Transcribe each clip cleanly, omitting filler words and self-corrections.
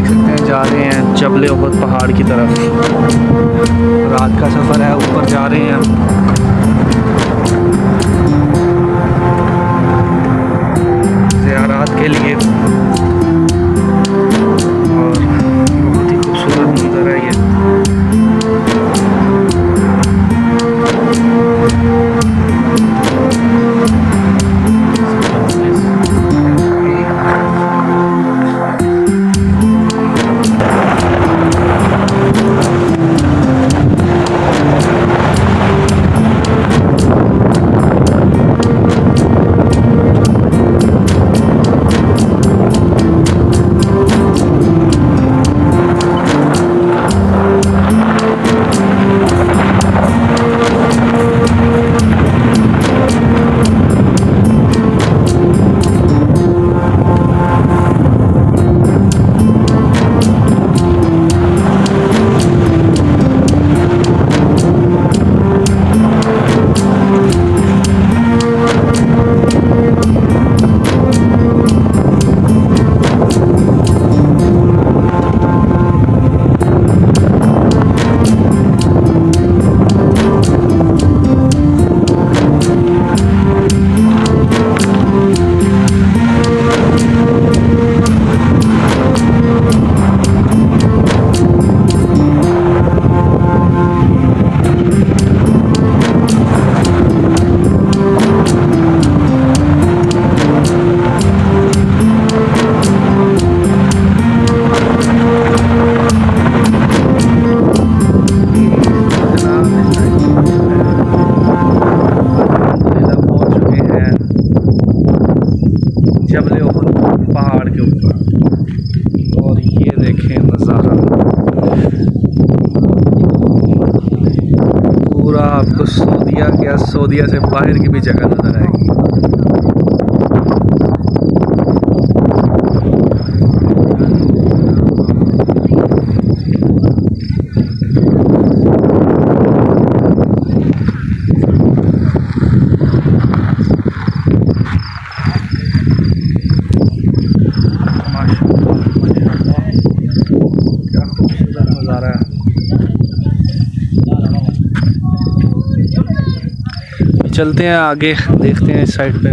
देख सकते हैं जा रहे हैं जबल उहद पहाड़ की तरफ। रात का सफ़र है, ऊपर जा रहे हैं हम। ज़ियारत के लिए और बहुत ही खूबसूरत मंजर है ये। जबल उहद पहाड़ के ऊपर और ये देखें नज़ारा पूरा आपको सऊदीया से बाहर की भी जगह नज़र आएगी। चलते हैं आगे, देखते हैं इस साइड पे।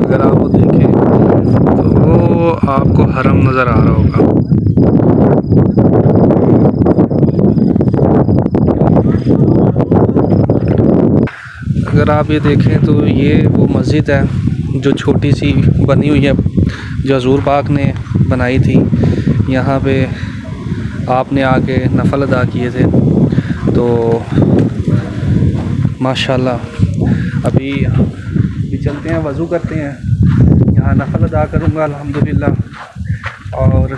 अगर आप वो देखें तो आपको हरम नज़र आ रहा होगा। अगर आप ये देखें तो ये वो मस्जिद है जो छोटी सी बनी हुई है, जो हज़ूर पाक ने बनाई थी। यहाँ पे आपने आके नफल अदा किए थे, तो माशाल्लाह अभी चलते हैं, वज़ू करते हैं। यहाँ नफल अदा करूँगा अल्हम्दुलिल्लाह, और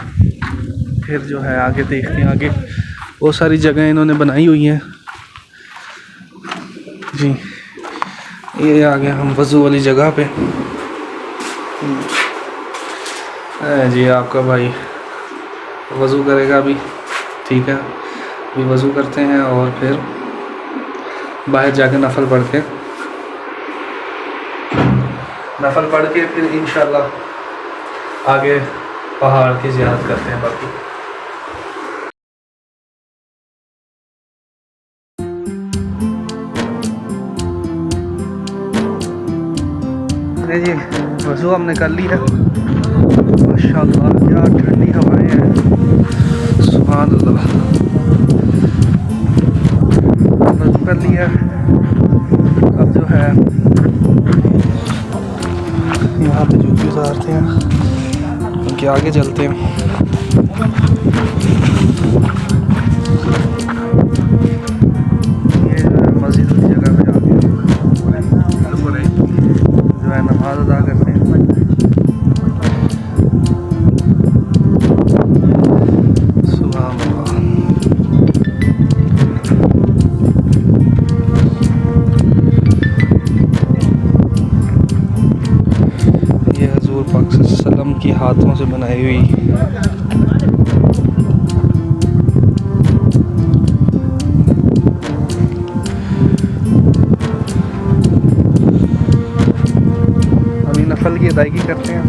फिर जो है आगे देखते हैं। आगे बहुत सारी जगह इन्होंने बनाई हुई हैं जी। ये आ गए हम वज़ू वाली जगह पे जी। आपका भाई वज़ू करेगा अभी, ठीक है। अभी वज़ू करते हैं और फिर बाहर जाके नफल पढ़ के फिर इंशाल्लाह आगे पहाड़ की ज़ियारत करते हैं। बाकी जी वज़ू हमने कर लिया। माशाल्लाह क्या ठंडी हवाएं हैं, सुभान अल्लाह। वज़ू कर लिया, अब जो है यहाँ पे जूते उतारते हैं क्योंकि आगे चलते हैं। ये जो है मस्जिद की जगह पे आके जो है नमाज अदा करते हैं। सुभान अल्लाह। ये हज़ूर पाक सल्लल्लाहु अलैहि वसल्लम की हाथों से बनाई हुई अदायगी करते हैं।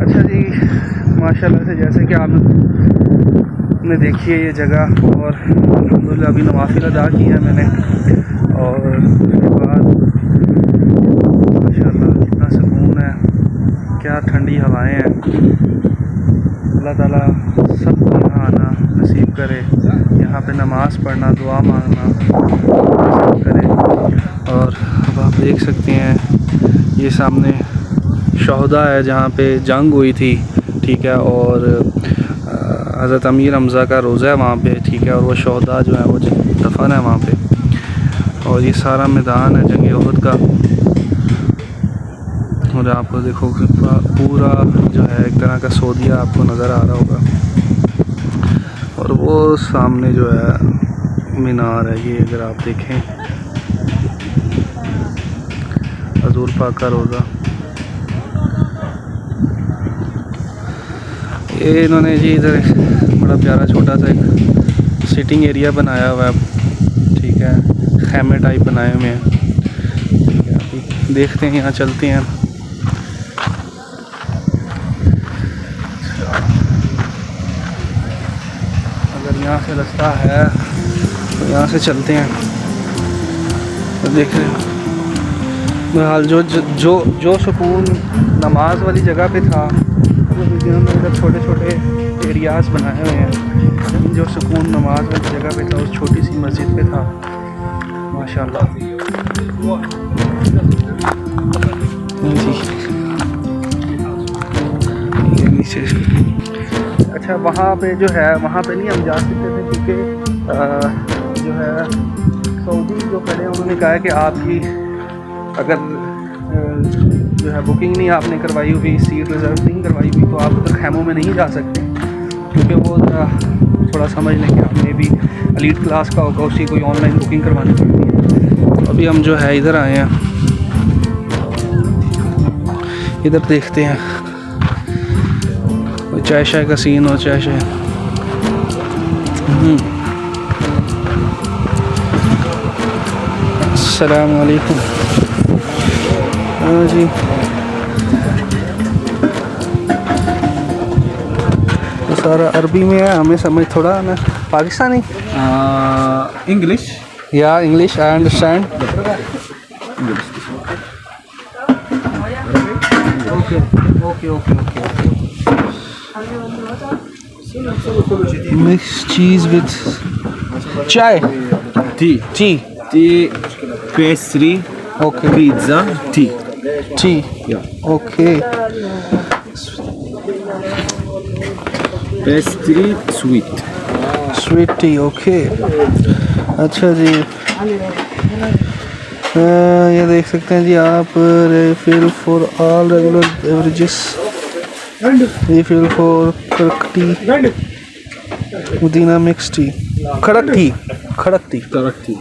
अच्छा जी, माशाल्लाह से जैसे कि आपने देखी है ये जगह, और अल्हम्दुलिल्लाह अभी नवाफिल अदा की है मैंने, और उसके बाद माशाल्लाह इतना सुकून है, क्या ठंडी हवाएं हैं। अल्लाह ताला सबको यहाँ आना नसीब करे, यहाँ पे नमाज़ पढ़ना, दुआ मांगना नसीब करे। और अब आप देख सकते हैं ये सामने शहदा है जहाँ पे जंग हुई थी, ठीक है, और हज़रत अमीर हमज़ा का रोज़ा है वहाँ पे, ठीक है, और वो शहदा जो है वो दफन है वहाँ पे। और ये सारा मैदान है जंग उहद का, और आपको देखो पूरा जो है एक तरह का सौदिया आपको नज़र आ रहा होगा। और वो सामने जो है मीनार है, ये अगर आप देखें हजूर पाक का रोज़ा। ये इन्होंने जी इधर बड़ा प्यारा छोटा सा एक सिटिंग एरिया बनाया हुआ है, ठीक है, खैमे टाइप बनाए हुए हैं, ठीक है। अभी देखते हैं, यहाँ चलते हैं। अगर यहाँ से रास्ता है तो यहाँ से चलते हैं। तो देख रहे हैं बहरहाल जो सुकून नमाज वाली जगह पे था, उन्होंने इधर छोटे छोटे एरियाज़ बनाए हुए हैं। जो सुकून नमाज वाली जगह पे था उस छोटी सी मस्जिद पे था, माशाल्लाह जी। ये नीचे अच्छा, वहाँ पे जो है वहाँ पे नहीं हम जा सकते थे, क्योंकि जो है सऊदी जो खड़े हैं उन्होंने कहा है कि आपकी अगर जो है बुकिंग नहीं आपने करवाई हुई, सीट रिज़र्व नहीं करवाई हुई, तो आप उधर खैमों में नहीं जा सकते, क्योंकि वो थोड़ा समझ लें कि आपने भी एलीट क्लास का होगा, उसी कोई ऑनलाइन बुकिंग करवानी पड़ती है। अभी हम जो है इधर आए हैं, इधर देखते हैं चाय शाय का सीन हो, चाय शाय। अस्सलाम वालेकुम। हाँ जी, तो सारा अरबी में है, हमें समझ थोड़ा ना पाकिस्तानी English. या English, I understand. Okay okay okay okay. Mix cheese with chai, tea, Pastry. Okay, Pizza. Tea. Tea, Yeah. Okay, Pastry. Sweet. Sweet tea, okay. अच्छा जी, ये देख सकते हैं जी आप, refill for all regular beverages, refill for karak tea, pudina mix tea, karak tea, Karak tea.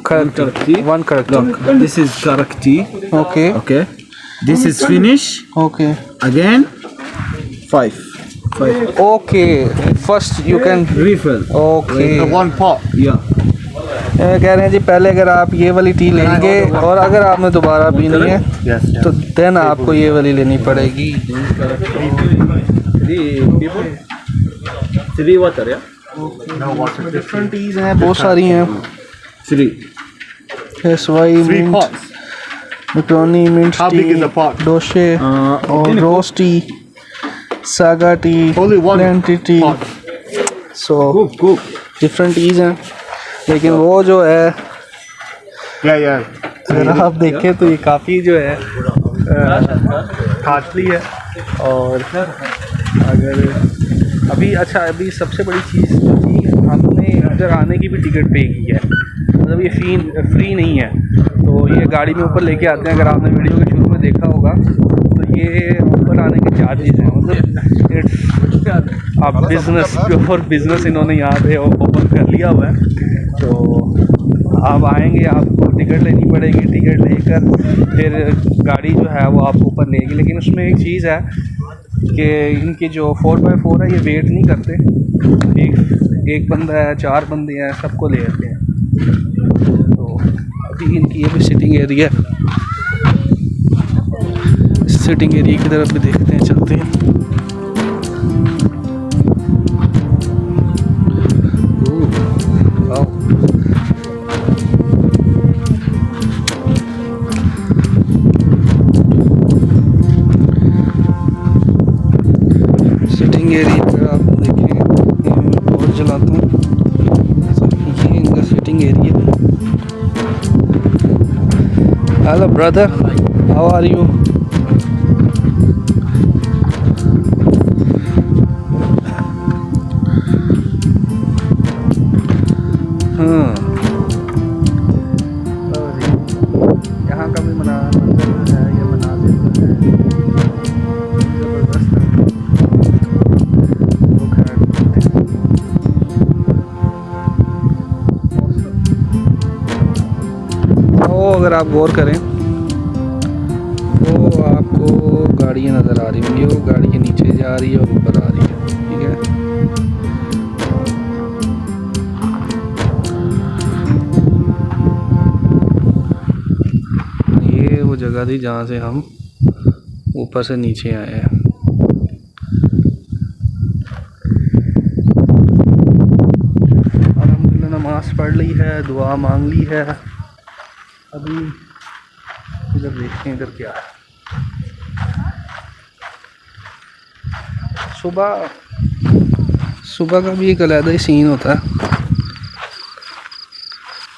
Karak tea, one karak tea, Look, this is karak tea. Okay Okay. This is finish. Okay Again. Five. Okay, first you can, Refill. Okay. One pot. Yeah. कह रहे हैं जी पहले अगर आप ये वाली T लेंगे और अगर आपने दोबारा पीनी है Yes. तो देन आपको ये वाली लेनी पड़ेगी। Three water. Yeah. Different teas हैं, बहुत सारी हैं। Three. एसवाई, mint, macaroni, mint How big is the tea, pot? डोशे और in a रोज टी, सागा tea, Only one plenty tea, pot. So Cook. Different teas हैं। लेकिन वो जो है Yeah. अगर आप देखें तो ये काफ़ी जो है कॉस्टली है। और अगर अभी सबसे बड़ी चीज़ जो थी, हमने इधर आने की भी टिकट पे की है, मतलब ये फ्री नहीं है। तो ये गाड़ी में ऊपर लेके आते हैं, अगर आपने वीडियो के शुरू में देखा होगा तो ये ऊपर आने के चार्जेस हैं, मतलब आप बिज़नेस, प्योर बिज़नेस इन्होंने यहाँ पे ओपन कर लिया हुआ है। तो आप आएंगे, आपको टिकट लेनी पड़ेगी, टिकट लेकर फिर गाड़ी जो है वो आपको ऊपर लेगी। लेकिन उसमें एक चीज़ है कि इनकी जो 4x4 है ये वेट नहीं करते, ठीक, एक बंदा है, 4 बंदे हैं, सबको ले आते हैं। तो अभी इनकी ये भी सिटिंग एरिया, सिटिंग एरिया की तरफ भी देखते हैं, चलते हैं। सिटिंग एरिया पर आप देखें, ये मैं और जलाता हूँ, ये इनका sitting area. Hello brother, how are you? हाँ, यहाँ का भी मंजर है, ये मनाजिर है, ज़बरदस्त है। तो खैर तो अगर आप गौर करें तो आपको गाड़ियाँ नज़र आ रही होंगी, वो गाड़ी नीचे जा रही है और ऊपर आ रही है, ठीक है। ये वो जगह थी जहाँ से हम ऊपर से नीचे आए हैं। अल्हम्दुलिल्लाह नमाज़ पढ़ ली है, दुआ मांग ली है। अभी इधर देखते हैं इधर क्या है। सुबह का भी एक अलग ही सीन होता है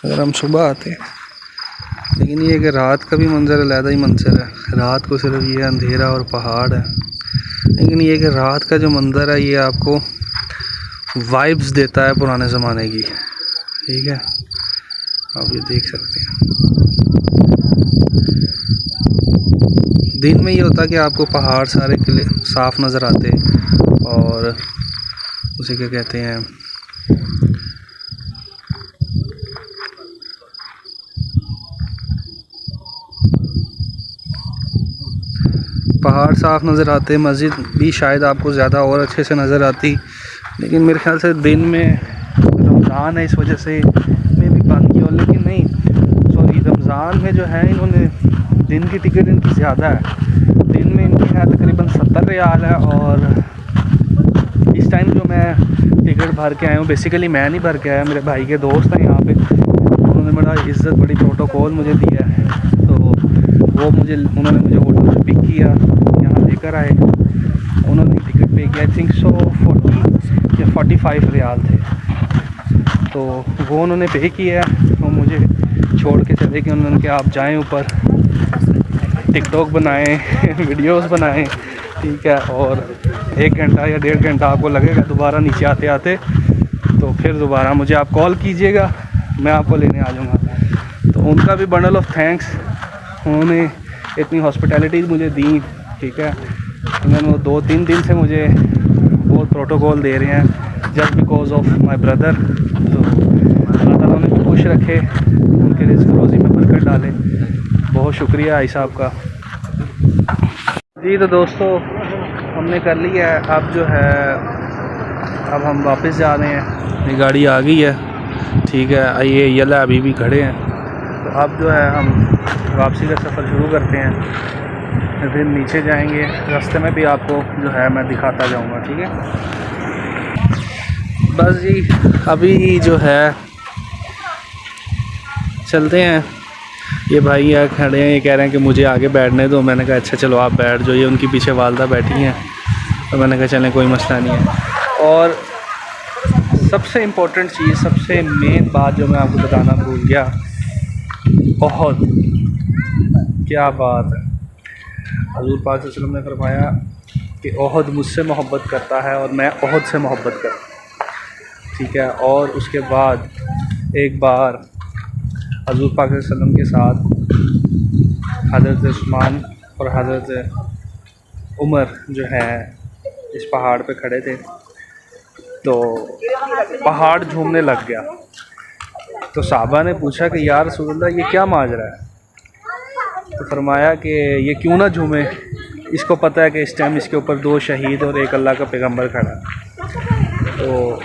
अगर हम सुबह आते हैं, लेकिन ये कि रात का भी मंजर अलग ही मंजर है। रात को सिर्फ ये अंधेरा और पहाड़ है, लेकिन ये कि रात का जो मंजर है ये आपको वाइब्स देता है पुराने ज़माने की, ठीक है। आप ये देख सकते हैं। दिन में ये होता कि आपको पहाड़ सारे साफ़ नज़र आते और उसे क्या कहते हैं, पहाड़ साफ़ नज़र आते। मस्जिद भी शायद आपको ज़्यादा और अच्छे से नज़र आती, लेकिन मेरे ख्याल से दिन में रमज़ान है इस वजह से मैं भी बंद किया। लेकिन नहीं, सॉरी, रमज़ान में जो है इन्होंने दिन की टिकट इनकी ज़्यादा है। दिन में इनकी है तकरीबन 70 रियाल है, और इस टाइम जो मैं टिकट भर के आया हूँ, बेसिकली मैं नहीं भर के आया, मेरे भाई के दोस्त हैं यहाँ पे, उन्होंने बड़ा इज़्ज़त, बड़ी प्रोटोकॉल मुझे दिया है। तो वो उन्होंने मुझे होटल से पिक किया, यहाँ लेकर आए, उन्होंने टिकट पे किया। आई थिंक सो 40 या 45 रियाल थे, तो वो उन्होंने पे किया। तो मुझे छोड़ के चले गए, उन्होंने कहा आप जाएं ऊपर, टिकटॉक बनाएं वीडियोस बनाएं, ठीक है, और 1 घंटा या 1.5 घंटा आपको लगेगा दोबारा नीचे आते आते, तो फिर दोबारा मुझे आप कॉल कीजिएगा, मैं आपको लेने आ जाऊँगा। तो उनका भी बंडल ऑफ थैंक्स, उन्होंने इतनी हॉस्पिटैलिटी मुझे दी, ठीक है। उन्होंने 2-3 दिन से मुझे बहुत प्रोटोकॉल दे रहे हैं, just because of my brother. तो अल्लाह ताला उन्हें खुश रखे, उनके रिज़्क़ रोज़ी में बरकत डाले। बहुत शुक्रिया भाई साहब का। जी तो दोस्तों, हमने कर लिया है, अब जो है अब हम वापस जा रहे हैं। ये गाड़ी आ गई है, ठीक है, ये येला अभी भी खड़े हैं। तो अब जो है हम वापसी का सफ़र शुरू करते हैं, फिर नीचे जाएंगे। रास्ते में भी आपको जो है मैं दिखाता जाऊंगा, ठीक है। बस जी, अभी जो है चलते हैं। ये भाई यहाँ खड़े हैं, ये कह रहे हैं कि मुझे आगे बैठने दो। मैंने कहा अच्छा चलो आप बैठ जाओ। ये उनकी पीछे वालदा बैठी हैं, तो मैंने कहा चलें कोई मसला नहीं है। और सबसे इम्पोर्टेंट चीज़, सबसे मेन बात जो मैं आपको बताना भूल गया, ओहद, क्या बात है। हज़ूर पाक सल्लल्लाहु अलैहि वसल्लम ने फरमाया कि ओहद मुझसे मोहब्बत करता है और मैं ओहद से मोहब्बत करता हूँ, ठीक है। और उसके बाद एक बार हज़ूर पाक सल्लल्लाहु अलैहि वसल्लम के साथ हज़रत उस्मान और हज़रत उमर जो है इस पहाड़ पे खड़े थे, तो पहाड़ झूमने लग गया। तो साहबा ने पूछा कि या रसूलल्लाह ये क्या माजरा है। तो फरमाया कि ये क्यों ना झूमे, इसको पता है कि इस टाइम इसके ऊपर 2 शहीद और 1 अल्लाह का पैगंबर खड़ा है। तो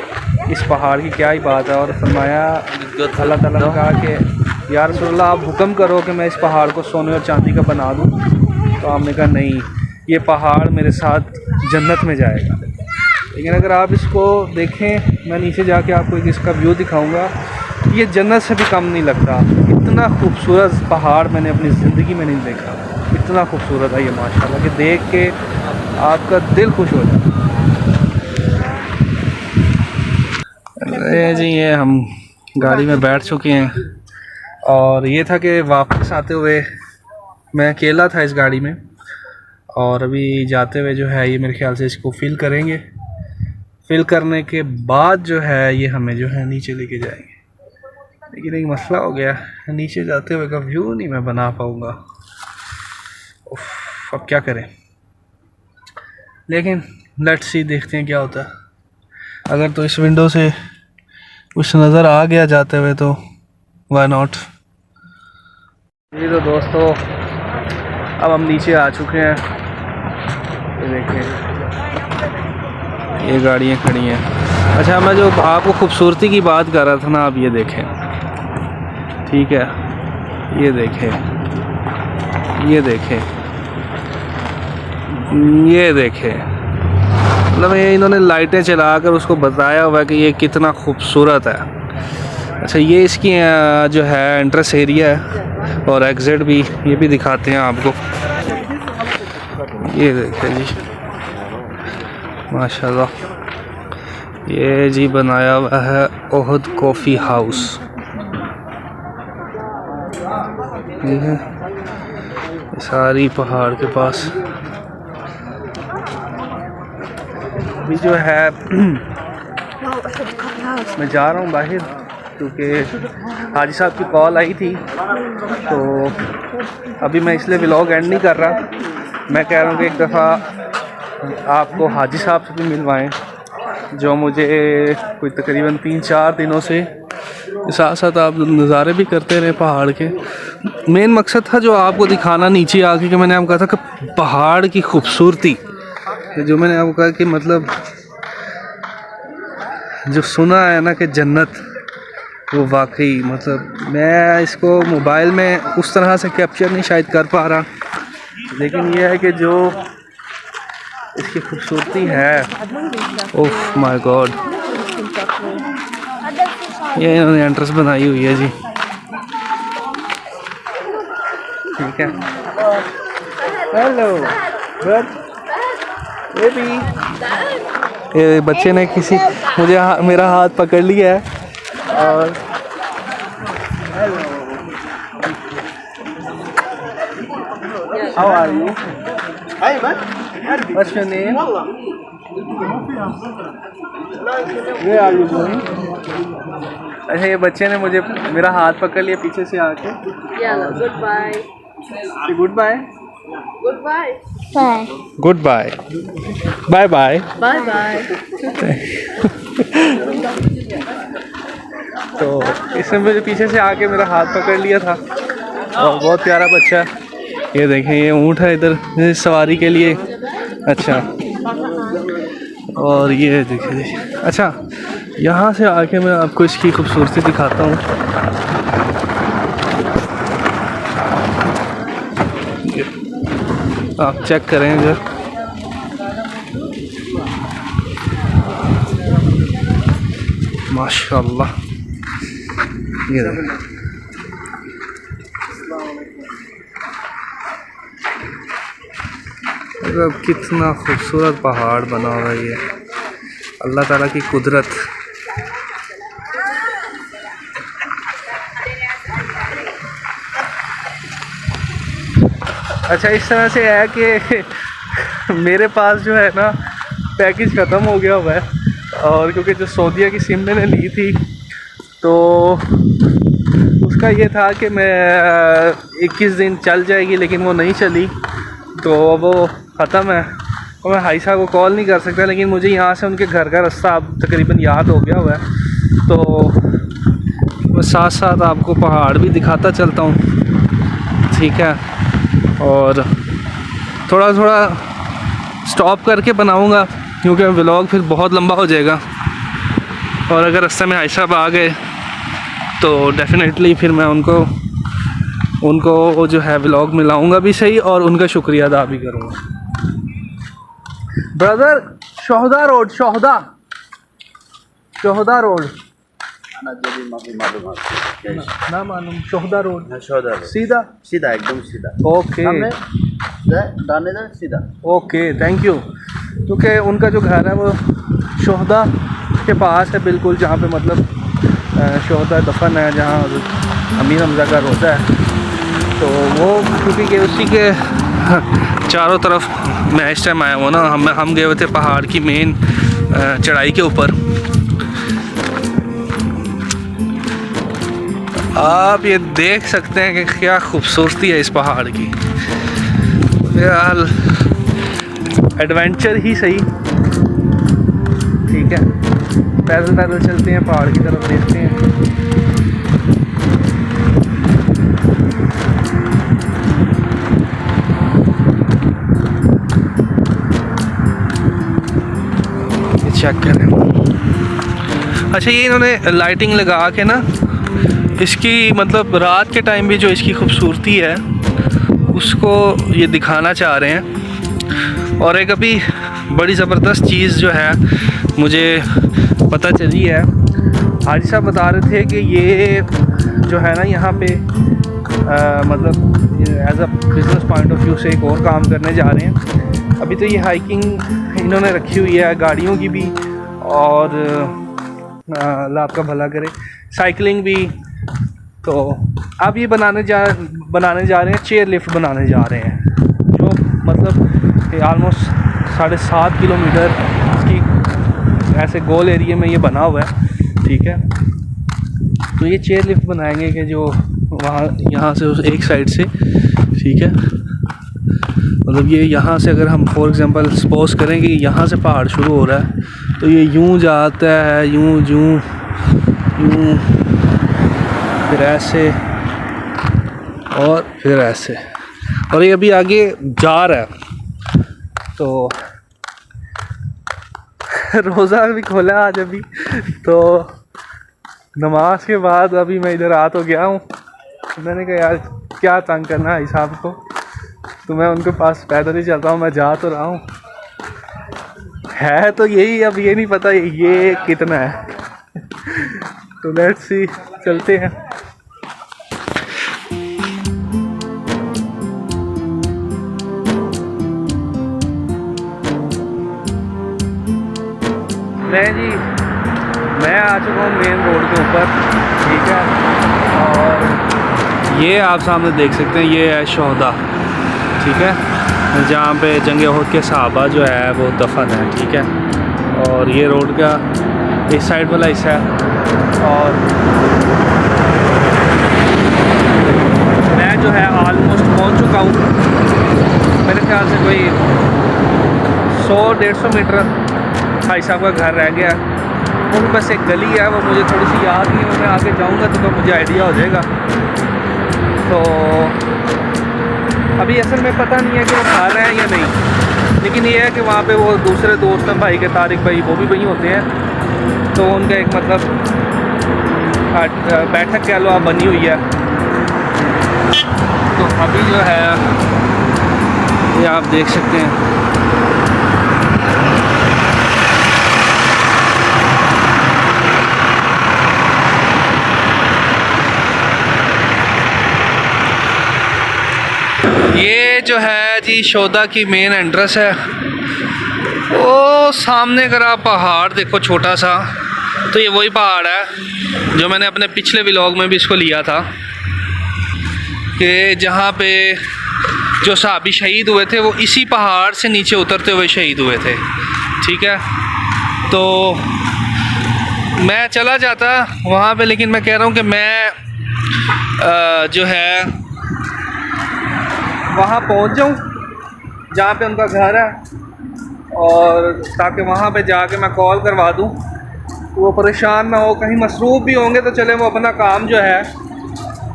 इस पहाड़ की क्या ही बात है। और फरमाया अल्लाह ताला ने कहा कि या रसूलल्लाह आप हुक्म करो कि मैं इस पहाड़ को सोने और चांदी का बना दूँ। तो आपने कहा नहीं, ये पहाड़ मेरे साथ जन्नत में जाएगा। लेकिन अगर आप इसको देखें, मैं नीचे जाके आपको एक इसका व्यू दिखाऊंगा, ये जन्नत से भी कम नहीं लगता। इतना खूबसूरत पहाड़ मैंने अपनी ज़िंदगी में नहीं देखा। इतना खूबसूरत है ये माशाल्लाह कि देख के आपका दिल खुश हो जाए। जी ये हम गाड़ी में बैठ चुके हैं और ये था कि वापस आते हुए मैं अकेला था इस गाड़ी में, और अभी जाते हुए जो है ये मेरे ख्याल से इसको फिल करेंगे। फिल करने के बाद जो है ये हमें जो है नीचे लेके जाएंगे। लेकिन एक मसला हो गया, नीचे जाते हुए का व्यू नहीं मैं बना पाऊँगा। अब क्या करें, लेकिन लेट्स सी, देखते हैं क्या होता है। अगर तो इस विंडो से कुछ नज़र आ गया जाते हुए तो व्हाई नॉट। जी तो दोस्तों अब हम नीचे आ चुके हैं। ये देखें ये गाड़ियाँ खड़ी हैं। अच्छा, मैं जो आपको खूबसूरती की बात कर रहा था ना, आप ये देखें, ठीक है, ये देखें, ये देखें, ये देखें, मतलब ये इन्होंने लाइटें चलाकर उसको बताया हुआ है कि ये कितना खूबसूरत है। अच्छा, ये इसकी जो है एंट्रेंस एरिया है और एग्ज़िट भी, ये भी दिखाते हैं आपको। ये देखें जी माशाल्लाह, ये जी बनाया हुआ है ओहद कॉफ़ी हाउस। ये है सारी पहाड़ के पास। अभी जो है मैं जा रहा हूँ बाहर, क्योंकि हाजी साहब की कॉल आई थी। तो अभी मैं इसलिए व्लॉग एंड नहीं कर रहा। मैं कह रहा हूँ कि एक दफ़ा आपको हाजी साहब से भी मिलवाएं, जो मुझे कोई तकरीबन 3-4 दिनों से साथ साथ आप नज़ारे भी करते रहे पहाड़ के। मेन मकसद था जो आपको दिखाना नीचे आके, कि मैंने आपको कहा था कि पहाड़ की खूबसूरती, जो मैंने आपको कहा कि मतलब जो सुना है ना कि जन्नत, वो वाकई मतलब मैं इसको मोबाइल में उस तरह से कैप्चर नहीं शायद कर पा रहा। लेकिन यह है कि जो इसकी खूबसूरती है, ओह माय गॉड। ये इन्होंने एंट्रेंस बनाई हुई है जी, ठीक है। हेलो बेबी, ये बच्चे ने मुझे मेरा हाथ पकड़ लिया है और How are you? Hi, man. What's your name? Where are you going? अच्छा, ये बच्चे ने मुझे मेरा हाथ पकड़ लिया पीछे से आके। Goodbye. Goodbye. Goodbye. Bye. Goodbye. Bye bye. Bye bye. तो इसने मुझे पीछे से आके मेरा हाथ पकड़ लिया था, और बहुत प्यारा बच्चा। ये देखें, ये ऊँट है इधर सवारी के लिए। अच्छा, और ये देखिए, अच्छा यहाँ से आके मैं आपको इसकी खूबसूरती दिखाता हूँ। आप चेक करें इधर, माशाल्लाह। ये देखें, मतलब कितना खूबसूरत पहाड़ बना हुआ है ये, अल्लाह ताला की कुदरत। अच्छा, इस तरह से है कि मेरे पास जो है ना पैकेज ख़त्म हो गया हुआ है, और क्योंकि जो सऊदीया की सिम मैंने ली थी तो उसका ये था कि मैं 21 दिन चल जाएगी, लेकिन वो नहीं चली, तो वो ख़त्म है। और मैं हाई साहब को कॉल नहीं कर सकता, लेकिन मुझे यहाँ से उनके घर का रास्ता अब तकरीबन याद हो गया हुआ है। तो मैं साथ साथ आपको पहाड़ भी दिखाता चलता हूँ, ठीक है। और थोड़ा थोड़ा स्टॉप करके बनाऊँगा, क्योंकि व्लॉग फिर बहुत लंबा हो जाएगा। और अगर रास्ते में भाई साहब आ गए तो डेफिनेटली फिर मैं उनको जो है व्लॉग में लाऊंगा भी सही और उनका शुक्रिया अदा भी करूँगा। ब्रदर शोहदा रोड ना मालूम शोहदा रोड सीधा सीधा एकदम सीधा ओके दानेदार सीधा। Okay thank you. क्योंकि उनका जो घर है वो शोहदा के पास है बिल्कुल, जहाँ पे मतलब शोहदा दफन है, जहाँ अमीर हमजा का रोज़ा है। तो वो क्योंकि कि उसी के चारों तरफ मैं इस टाइम आया हुआ ना, हम गए हुए थे पहाड़ की मेन चढ़ाई के ऊपर। आप ये देख सकते हैं कि क्या खूबसूरती है इस पहाड़ की। फिलहाल एडवेंचर ही सही, ठीक है, पैदल पैदल चलते हैं, पहाड़ की तरफ देखते हैं। चेक करें। अच्छा, ये इन्होंने लाइटिंग लगा के ना इसकी मतलब रात के टाइम भी जो इसकी खूबसूरती है उसको ये दिखाना चाह रहे हैं। और एक अभी बड़ी ज़बरदस्त चीज़ जो है मुझे पता चली है, हाजी साहब बता रहे थे कि ये जो है ना यहाँ पे मतलब as a business point of view से एक और काम करने जा रहे हैं। अभी तो ये हाइकिंग इन्होंने रखी हुई है गाड़ियों की भी, और अल्लाह आपका भला करे, साइकिलिंग भी। तो अब ये बनाने जा रहे हैं, चेयर लिफ्ट बनाने जा रहे हैं, जो मतलब ऑलमोस्ट 7.5 किलोमीटर की ऐसे गोल एरिया में ये बना हुआ है, ठीक है। तो ये चेयर लिफ्ट बनाएंगे कि जो वहाँ यहाँ से उस एक साइड से, ठीक है, मतलब ये यहाँ से अगर हम फॉर एग्ज़ाम्पल सपोज करें कि यहाँ से पहाड़ शुरू हो रहा है तो ये यूँ जाता है, यूँ फिर ऐसे और फिर ऐसे, और ये अभी आगे जा रहा है। तो रोज़ा भी खोला आज अभी, तो नमाज के बाद अभी मैं इधर आ तो गया हूँ। मैंने कहा यार क्या तंग करना है साहब को, तो मैं उनके पास पैदल ही चलता हूँ, मैं जा तो रहा हूँ, है तो यही, अब ये नहीं पता ये कितना है। तो लेट्स सी, चलते हैं। नहीं जी, मैं आ चुका हूँ मेन रोड के ऊपर, ठीक है, और ये आप सामने देख सकते हैं, ये है शोहदा, ठीक है, जहाँ पे जंग उहद के सहाबा जो है वो दफन है, ठीक है। और ये रोड का इस साइड वाला हिस्सा है, और मैं जो है ऑलमोस्ट पहुँच चुका हूँ। मेरे ख्याल से कोई 100-150 मीटर भाई साहब का घर रह गया, वो भी बस एक गली है, वो मुझे थोड़ी सी याद नहीं है, मैं आगे जाऊँगा तो मुझे आइडिया हो जाएगा। तो अभी असल में पता नहीं है कि वो खा रहे हैं या नहीं, लेकिन ये है कि वहाँ पे वो दूसरे दोस्त हैं भाई के, तारिक भाई, वो भी वहीं होते हैं। तो उनका एक मतलब बैठक कह लो आप बनी हुई है। तो अभी जो है ये आप देख सकते हैं, ये जो है जी शोहदा की मेन एंट्रेंस है। वो सामने अगर आप पहाड़ देखो छोटा सा, तो ये वही पहाड़ है जो मैंने अपने पिछले व्लॉग में भी इसको लिया था, कि जहाँ पे जो सहाबी शहीद हुए थे वो इसी पहाड़ से नीचे उतरते हुए शहीद हुए थे, ठीक है। तो मैं चला जाता वहाँ पे, लेकिन मैं कह रहा हूँ कि मैं जो है वहाँ पहुँच जाऊँ जहाँ पे उनका घर है, और ताकि वहाँ पे जाके मैं कॉल करवा दूँ, वो परेशान ना हो। कहीं मसरूफ़ भी होंगे तो चले वो अपना काम जो है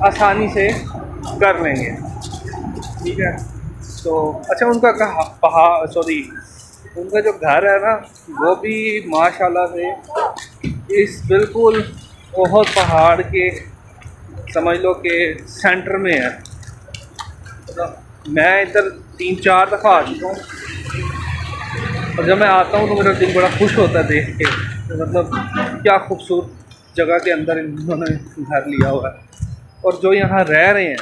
आसानी से कर लेंगे, ठीक है। तो अच्छा, उनका उनका जो घर है ना वो भी माशाल्लाह से इस बिल्कुल ओहद पहाड़ के समझ लो कि सेंटर में है। तो मैं इधर 3-4 दफ़ा आ चुका हूँ और जब मैं आता हूँ तो मेरा दिल बड़ा खुश होता है देख के। तो मतलब क्या खूबसूरत जगह के अंदर इन्होंने घर लिया हुआ है और जो यहाँ रह रहे हैं।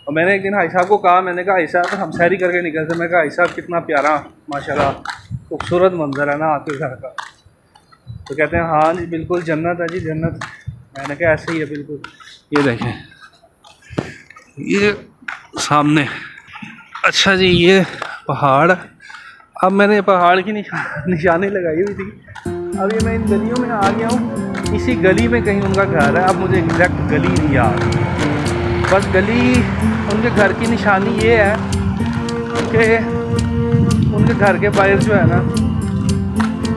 और मैंने एक दिन हाई साहब को कहा, मैंने कहा हाई साहब हम सैरी करके निकलते। मैं कहा हाई साहब कितना प्यारा माशाल्लाह खूबसूरत मंजर है ना आपके घर का। तो कहते हैं हाँ जी बिल्कुल जन्नत है जी जन्नत। मैंने कहा ऐसे ही है बिल्कुल। ये देखें ये सामने, अच्छा जी ये पहाड़। अब मैंने पहाड़ की निशानी लगाई हुई थी। अब ये मैं इन गलियों में आ गया हूँ, इसी गली में कहीं उनका घर है। अब मुझे एग्जैक्ट गली नहीं याद, बस गली उनके घर की निशानी ये है कि उनके घर के बाहर जो है ना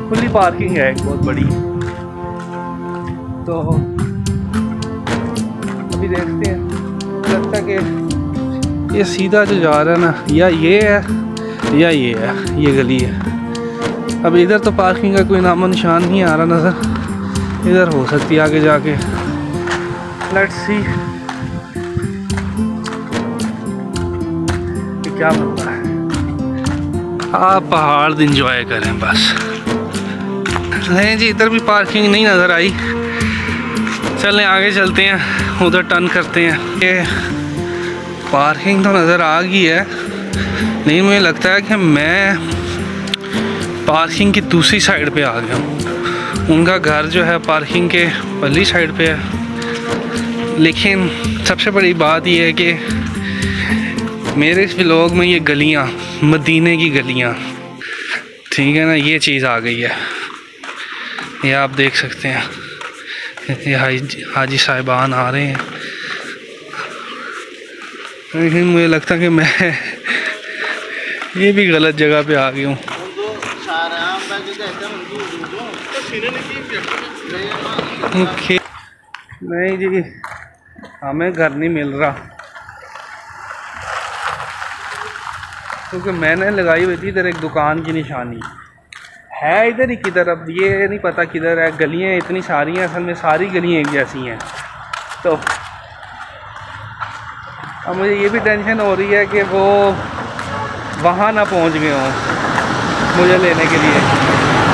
खुली पार्किंग है एक बहुत बड़ी। तो अभी देखते हैं, मुझे लगता है कि ये सीधा जो जा रहा है ना या ये है या ये है, ये गली है। अब इधर तो पार्किंग का कोई नामो निशान नहीं आ रहा नज़र, इधर हो सकती है आगे जाके। लेट्स सी क्या बनता है। आप पहाड़ इंजॉय करें बस। नहीं जी इधर भी पार्किंग नहीं नज़र आई। चलें आगे चलते हैं, उधर टर्न करते हैं। ये पार्किंग तो नज़र आ गई है, लेकिन मुझे लगता है कि मैं पार्किंग की दूसरी साइड पे आ गया हूँ। उनका घर जो है पार्किंग के पल्ली साइड पे है। लेकिन सबसे बड़ी बात यह है कि मेरे इस व्लॉग में ये गलियाँ, मदीने की गलियाँ, ठीक है ना, ये चीज़ आ गई है। ये आप देख सकते हैं, ये हाजी साहिबान आ रहे हैं। लेकिन मुझे लगता है कि मैं ये भी गलत जगह पे आ गया हूँ। नहीं जी हमें घर नहीं मिल रहा, क्योंकि मैंने लगाई हुई थी इधर एक दुकान की निशानी है, इधर ही किधर। अब ये नहीं पता किधर है। गलियाँ इतनी सारी हैं, असल में सारी गलियाँ एक जैसी हैं। तो अब मुझे ये भी टेंशन हो रही है कि वो वहाँ ना पहुँच गए हों मुझे लेने के लिए।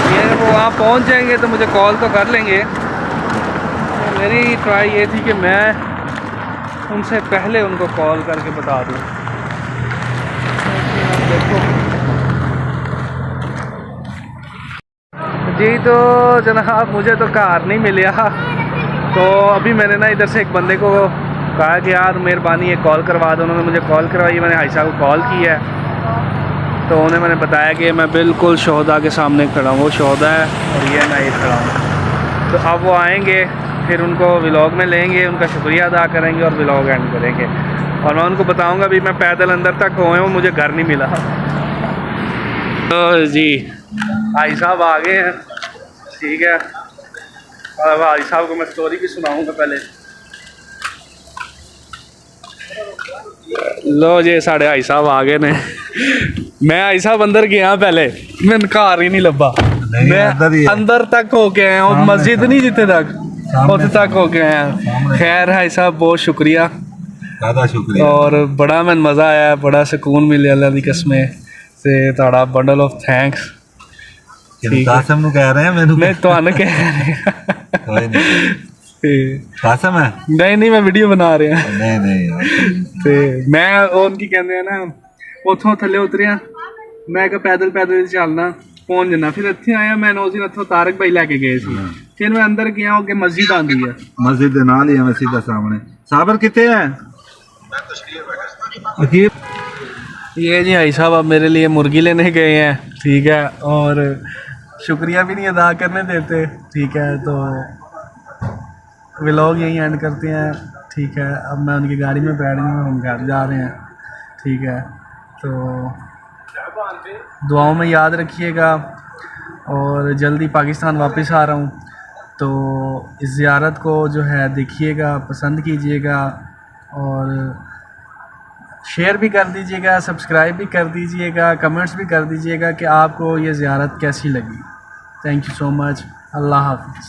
ये वो वहाँ पहुँच जाएंगे तो मुझे कॉल तो कर लेंगे। तो मेरी ट्राई ये थी कि मैं उनसे पहले उनको कॉल करके बता दूँ। देखो जी, तो जनाब मुझे तो कार नहीं मिला। तो अभी मैंने ना इधर से एक बंदे को कहा कि यार मेहरबानी एक कॉल करवा दो। उन्होंने मुझे कॉल करवाई, मैंने हाई साहब को कॉल की है। तो उन्हें मैंने बताया कि मैं बिल्कुल शोहदा के सामने खड़ा हूँ, वो शोहदा है और ये मैं ये खड़ा हूँ। तो अब वो आएंगे, फिर उनको व्लॉग में लेंगे, उनका शुक्रिया अदा करेंगे और व्लॉग एंड करेंगे। और मैं उनको बताऊँगा भी मैं पैदल अंदर तक हुए हूँ, मुझे घर नहीं मिला। तो जी भाई साहब आ गए हैं, ठीक है। और भाई साहब को मैं स्टोरी भी सुनाऊँगा पहले। लो जी साढ़े भाई साहब आ गए ने। मैं भाई साहब अंदर गया पहले, मैं घर ही नहीं लब्बा। मैं अंदर तक हो के आया हूँ, मस्जिद नहीं जितने तक उतने तक हो के आया। खैर भाई साहब बहुत शुक्रिया, ज़्यादा शुक्रिया। और बड़ा मैं मज़ा आया, बड़ा सुकून मिले अल्लाह की कसमें से। ताड़ा बंडल ऑफ थैंक्स। कासम नु कह रहे हैं, मैं तो आने कह रहे कासम है। नहीं मैं वीडियो बना रहे हैं। नहीं यार ते मैं उनकी कहते हैं ना उतों थले उतरिया, मैं पैदल चलना पहुंच जाना। फिर इतने आया, मैंने उस दिन इतों तारक भाई लैके गए थे। फिर मैं अंदर गया हूँ कि मस्जिद आती है, मस्जिद दे नाल ही है, मस्जिद के सामने। साबर कितने हैं? ये जी भाई साहब अब मेरे लिए मुर्गी लेने गए हैं, ठीक है। और शुक्रिया भी नहीं अदा करने देते, ठीक है। तो व्लॉग यहीं एंड करते हैं, ठीक है। अब मैं उनकी गाड़ी में बैठ गया हूँ, हम घर जा रहे हैं, ठीक है। तो दुआओं में याद रखिएगा और जल्दी पाकिस्तान वापस आ रहा हूँ। तो इस ज़ियारत को जो है देखिएगा, पसंद कीजिएगा और शेयर भी कर दीजिएगा, सब्सक्राइब भी कर दीजिएगा, कमेंट्स भी कर दीजिएगा कि आपको ये ज़ियारत कैसी लगी। Thank you so much. अल्लाह हाफिज़।